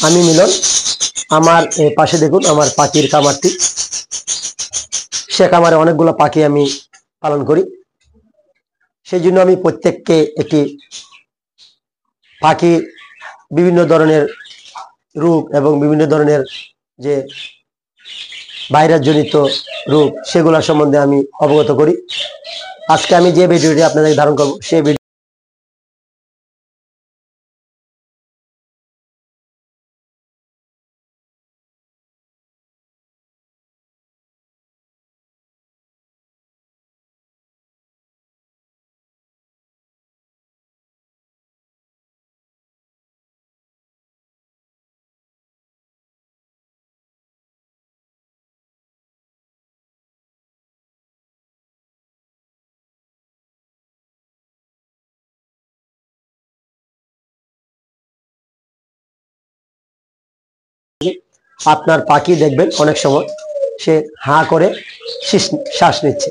আমি মিলন। আমার পাশে দেখুন আমার পাখির খামারটি। সে খামারে অনেকগুলো পাখি আমি পালন করি। সেই জন্য আমি প্রত্যেককে একটি পাখি বিভিন্ন ধরনের রোগ এবং বিভিন্ন ধরনের যে ভাইরাস জনিত রোগ সেগুলো সম্বন্ধে আমি অবগত করি। আজকে আমি যে ভিডিওটি আপনাদের ধারণ করব সেই ভিডিও আপনার পাখি দেখবেন অনেক সময় সে হাঁ করে শ্বাস নিচ্ছে।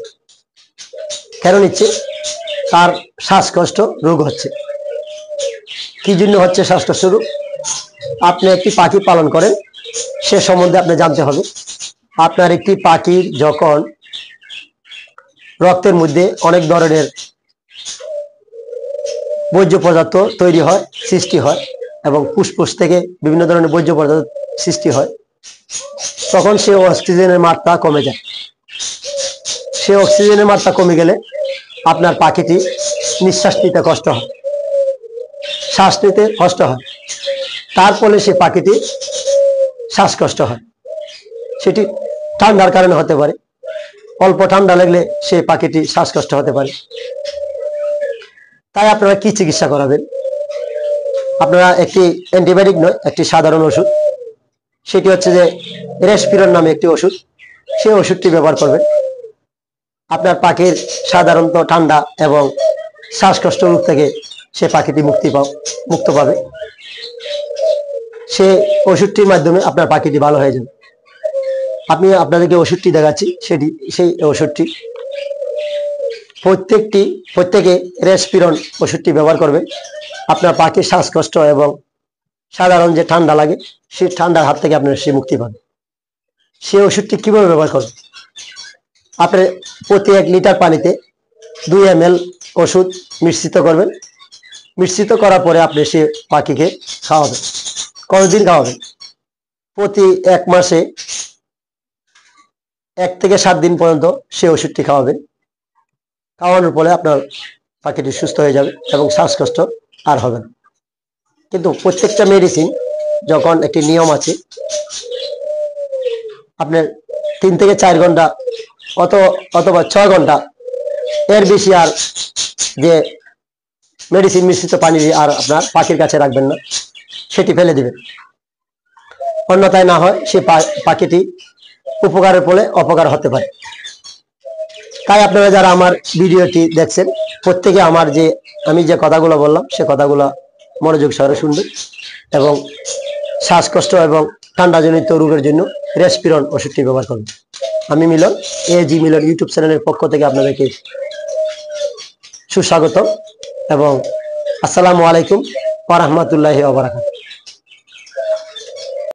কেন নিচ্ছে? তার শ্বাসকষ্ট রোগ হচ্ছে। কি জন্য হচ্ছে শ্বাসকষ্ট রোগ? আপনি একটি পাখি পালন করেন, সে সম্বন্ধে আপনি জানতে হবে। আপনার একটি পাখির যখন রক্তের মধ্যে অনেক ধরনের বর্জ্য পদার্থ তৈরি হয়, সৃষ্টি হয় এবং ফুসফুস থেকে বিভিন্ন ধরনের বর্জ্য পদার্থ সৃষ্টি হয়, তখন সে অক্সিজেনের মাত্রা কমে যায়। সে অক্সিজেনের মাত্রা কমে গেলে আপনার পাখিটি নিঃশ্বাস নিতে কষ্ট হয়, শ্বাস নিতে কষ্ট হয়। তার ফলে সে পাখিটি শ্বাসকষ্ট হয়। সেটি ঠান্ডার কারণে হতে পারে, অল্প ঠান্ডা লাগলে সে পাখিটি শ্বাসকষ্ট হতে পারে। তাই আপনারা কি চিকিৎসা করাবেন? আপনারা একটি অ্যান্টিবায়োটিক নয়, একটি সাধারণ ওষুধ, সেটি হচ্ছে যে রেসপিরন নামে একটি ওষুধ, সেই ওষুধটি ব্যবহার করবেন। আপনার পাখির সাধারণত ঠান্ডা এবং শ্বাসকষ্ট রোগ থেকে সে পাখিটি মুক্ত পাবে। সে ওষুধটির মাধ্যমে আপনার পাখিটি ভালো হয়ে যাবে। আমি আপনাদেরকে ওষুধটি দেখাচ্ছি, সেই ওষুধটি প্রত্যেকে রেসপিরন ওষুধটি ব্যবহার করবেন। আপনার পাখির শ্বাসকষ্ট এবং সাধারণ যে ঠান্ডা লাগে সেই ঠান্ডার হাত থেকে আপনার সে মুক্তি পাবে। সেই ওষুধটি কিভাবে ব্যবহার করবেন? আপনি প্রতি 1 লিটার পানিতে 2 ml ওষুধ মিশ্রিত করবেন। মিশ্রিত করার পরে আপনি সে পাখিকে খাওয়াবেন। কতদিন খাওয়াবেন? প্রতি 1 মাসে 1 থেকে 7 দিন পর্যন্ত সে ওষুধটি খাওয়াবেন। খাওয়ানোর পরে আপনার পাখিটি সুস্থ হয়ে যাবে এবং শ্বাসকষ্ট আর হবে না। কিন্তু প্রত্যেকটা মেডিসিন যখন একটি নিয়ম আছে, আপনার 3 থেকে 4 ঘন্টা অথবা 6 ঘন্টা এর বেশি আর যে মেডিসিন মিশ্রিত পানি আর আপনার পাখির কাছে রাখবেন না, সেটি ফেলে দিবেন। অন্যথায় না হয় সে পাখিটি উপকারের ফলে অপকার হতে পারে। তাই আপনারা যারা আমার ভিডিওটি দেখছেন প্রত্যেকে আমি যে কথাগুলো বললাম সে কথাগুলো মনোযোগ সহকারে শুনবেন এবং শ্বাসকষ্ট এবং ঠান্ডাজনিত রোগের জন্য রেসপিরন ওষুধটি ব্যবহার করবেন। আমি মিলন, AG মিলন ইউটিউব চ্যানেলের পক্ষ থেকে আপনাদেরকে সুস্বাগত এবং আসসালামু আলাইকুম ওয়া রাহমাতুল্লাহি ওয়া বারাকাতুহু।